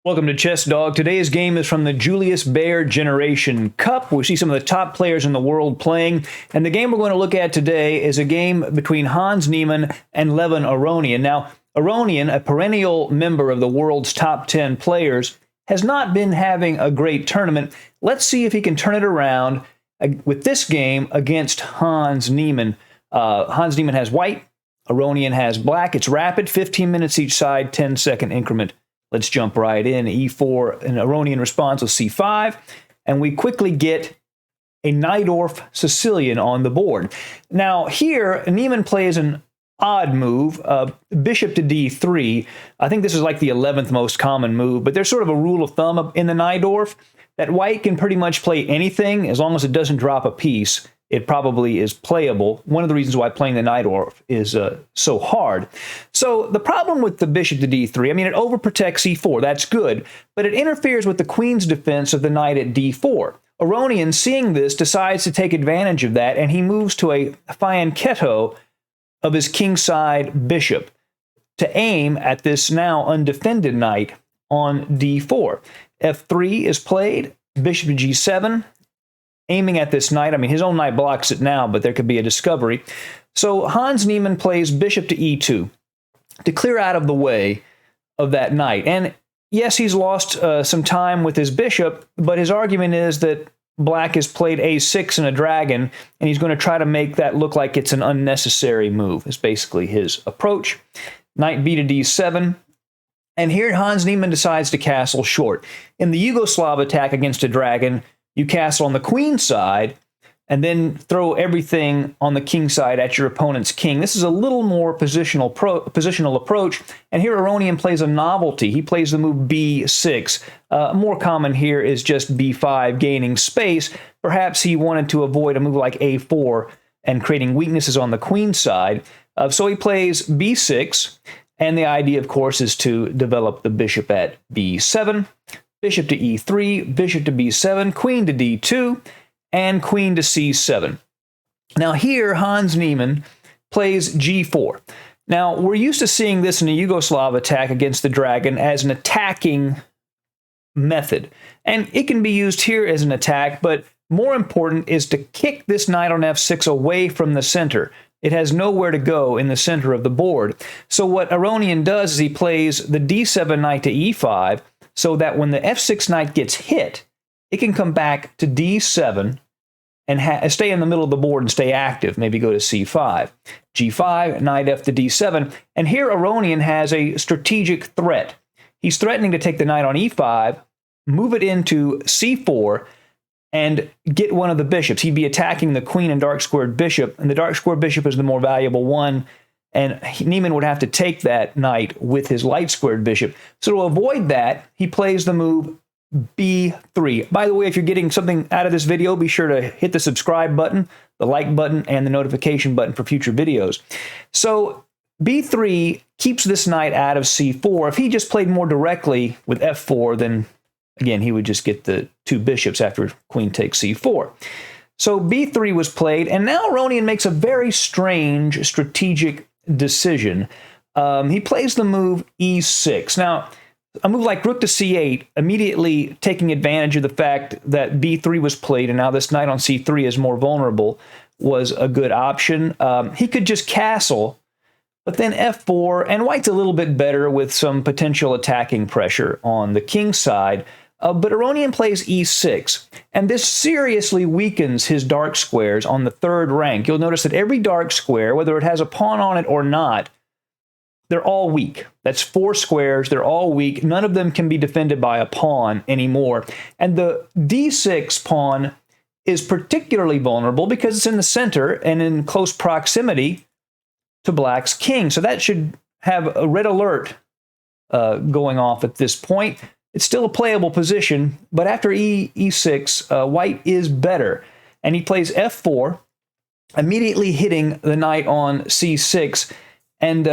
Welcome to Chess Dog. Today's game is from the Julius Baer Generation Cup. We see some of the top players in the world playing. And the game we're going to look at today is a game between Hans Niemann and Levon Aronian. Now, Aronian, a perennial member of the world's top 10 players, has not been having a great tournament. Let's see if he can turn it around with this game against Hans Niemann. Hans Niemann has white, Aronian has black. It's rapid, 15 minutes each side, 10-second increment. Let's jump right in. E4, an Aronian response with C5, and we quickly get a Najdorf Sicilian on the board. Now here, Niemann plays an odd move, bishop to D3. I think this is like the 11th most common move, but there's sort of a rule of thumb in the Najdorf that white can pretty much play anything as long as it doesn't drop a piece. It probably is playable. One of the reasons why playing the Najdorf is so hard. So the problem with the bishop to d3, I mean, it overprotects e4. That's good, but it interferes with the queen's defense of the knight at d4. Aronian, seeing this, decides to take advantage of that, and he moves to a fianchetto of his kingside bishop to aim at this now undefended knight on d4. f3 is played, bishop to g7. Aiming at this knight. I mean, his own knight blocks it now, but there could be a discovery. So Hans Niemann plays bishop to e2 to clear out of the way of that knight. And yes, he's lost some time with his bishop, but his argument is that black has played a6 and a dragon, and he's going to try to make that look like it's an unnecessary move, is basically his approach. Knight b to d7. And here Hans Niemann decides to castle short. In the Yugoslav attack against a dragon, you castle on the queen side and then throw everything on the king side at your opponent's king. This is a little more positional approach, and here Aronian plays a novelty. He plays the move b6. More common here is just b5, gaining space. Perhaps he wanted to avoid a move like a4 and creating weaknesses on the queen side. So he plays b6, and the idea, of course, is to develop the bishop at b7. Bishop to e3, bishop to b7, queen to d2, and queen to c7. Now here, Hans Niemann plays g4. Now, we're used to seeing this in a Yugoslav attack against the dragon as an attacking method. And it can be used here as an attack, but more important is to kick this knight on f6 away from the center. It has nowhere to go in the center of the board. So what Aronian does is he plays the d7 knight to e5, so that when the f6 knight gets hit, it can come back to d7 and stay in the middle of the board and stay active, maybe go to c5. g5, knight f to d7, and here Aronian has a strategic threat. He's threatening to take the knight on e5, move it into c4, and get one of the bishops. He'd be attacking the queen and dark-squared bishop, and the dark-squared bishop is the more valuable one, and Niemann would have to take that knight with his light-squared bishop. So to avoid that, he plays the move b3. By the way, if you're getting something out of this video, be sure to hit the subscribe button, the like button, and the notification button for future videos. So b3 keeps this knight out of c4. If he just played more directly with f4, then again, he would just get the two bishops after queen takes c4. So b3 was played, and now Aronian makes a very strange strategic decision. He plays the move e6. Now, a move like rook to c8, immediately taking advantage of the fact that b3 was played, and now this knight on c3 is more vulnerable, was a good option. He could just castle, but then f4, and white's a little bit better with some potential attacking pressure on the king side. But Aronian plays e6, and this seriously weakens his dark squares on the third rank. You'll notice that every dark square, whether it has a pawn on it or not, they're all weak. That's 4 squares. They're all weak. None of them can be defended by a pawn anymore. And the d6 pawn is particularly vulnerable because it's in the center and in close proximity to black's king. So that should have a red alert going off at this point. It's still a playable position, but after e6, white is better. And he plays f4, immediately hitting the knight on c6, and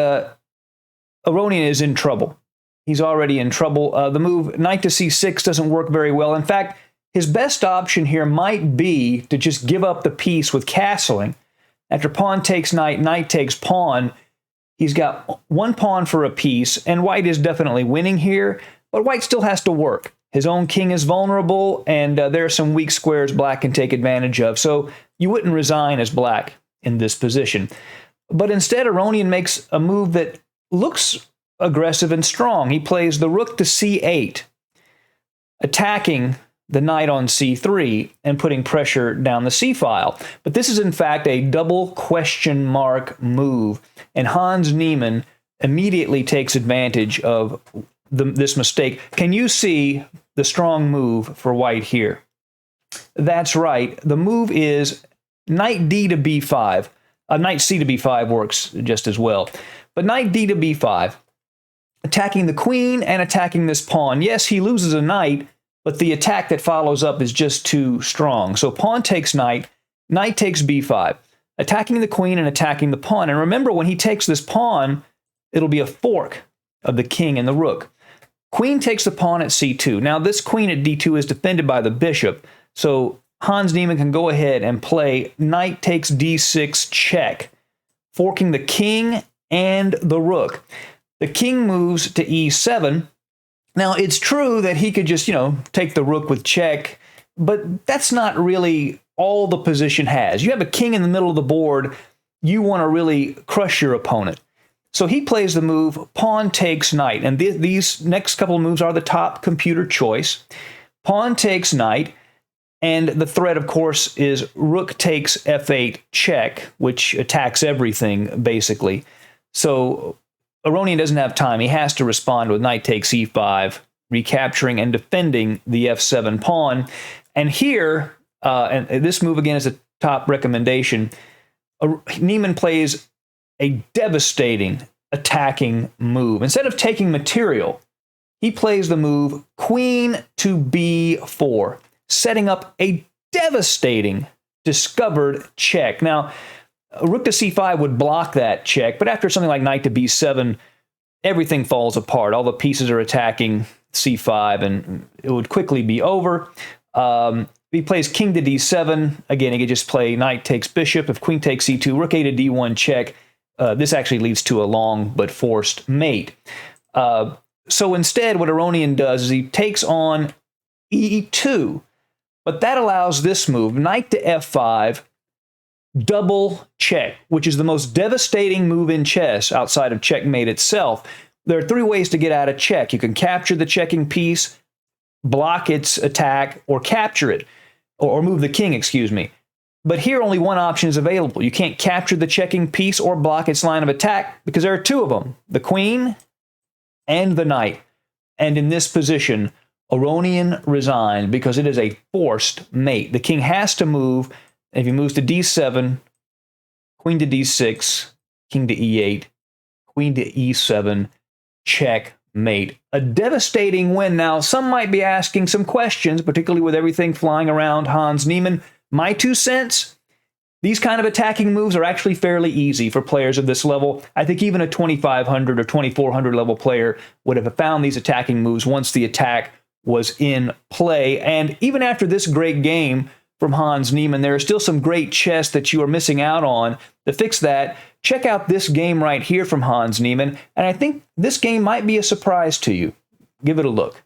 Aronian is in trouble. He's already in trouble. The move knight to c6 doesn't work very well. In fact, his best option here might be to just give up the piece with castling. After pawn takes knight, knight takes pawn, he's got one pawn for a piece, and white is definitely winning here. but white still has to work. His own king is vulnerable, and there are some weak squares black can take advantage of, so you wouldn't resign as black in this position. But instead, Aronian makes a move that looks aggressive and strong. He plays the rook to c8, attacking the knight on c3 and putting pressure down the c-file. But this is in fact a double question mark move, and Hans Niemann immediately takes advantage of this mistake. Can you see the strong move for white here? That's right. The move is knight d to b5. Knight c to b5 works just as well. But knight d to b5, attacking the queen and attacking this pawn. Yes, he loses a knight, but the attack that follows up is just too strong. So pawn takes knight, knight takes b5, attacking the queen and attacking the pawn. And remember, when he takes this pawn, it'll be a fork of the king and the rook. Queen takes the pawn at c2. Now, this queen at d2 is defended by the bishop, so Hans Niemann can go ahead and play knight takes d6 check, forking the king and the rook. The king moves to e7. Now, it's true that he could just, take the rook with check, but that's not really all the position has. You have a king in the middle of the board. You want to really crush your opponent. So he plays the move pawn takes knight, and these next couple of moves are the top computer choice. Pawn takes knight, and the threat, of course, is rook takes f8 check, which attacks everything, basically. So Aronian doesn't have time. He has to respond with knight takes e5, recapturing and defending the f7 pawn. And here, and this move again is a top recommendation, Niemann plays a devastating attacking move. Instead of taking material, he plays the move queen to b4, setting up a devastating discovered check. Now, rook to c5 would block that check, but after something like knight to b7, everything falls apart. All the pieces are attacking c5, and it would quickly be over. He plays king to d7. Again, he could just play knight takes bishop. If queen takes c2, rook a to d1 check. This actually leads to a long but forced mate. So instead, what Aronian does is he takes on e2, but that allows this move, knight to f5, double check, which is the most devastating move in chess outside of checkmate itself. There are three ways to get out of check. You can capture the checking piece, block its attack, or capture it, or move the king, excuse me. But here only one option is available. You can't capture the checking piece or block its line of attack because there are two of them, the queen and the knight. And in this position, Aronian resigned because it is a forced mate. The king has to move. If he moves to d7, queen to d6, king to e8, queen to e7, checkmate. A devastating win. Now, some might be asking some questions, particularly with everything flying around Hans Niemann. My 2 cents, these kind of attacking moves are actually fairly easy for players of this level. I think even a 2,500 or 2,400 level player would have found these attacking moves once the attack was in play. And even after this great game from Hans Niemann, there are still some great chess that you are missing out on. To fix that, check out this game right here from Hans Niemann, and I think this game might be a surprise to you. Give it a look.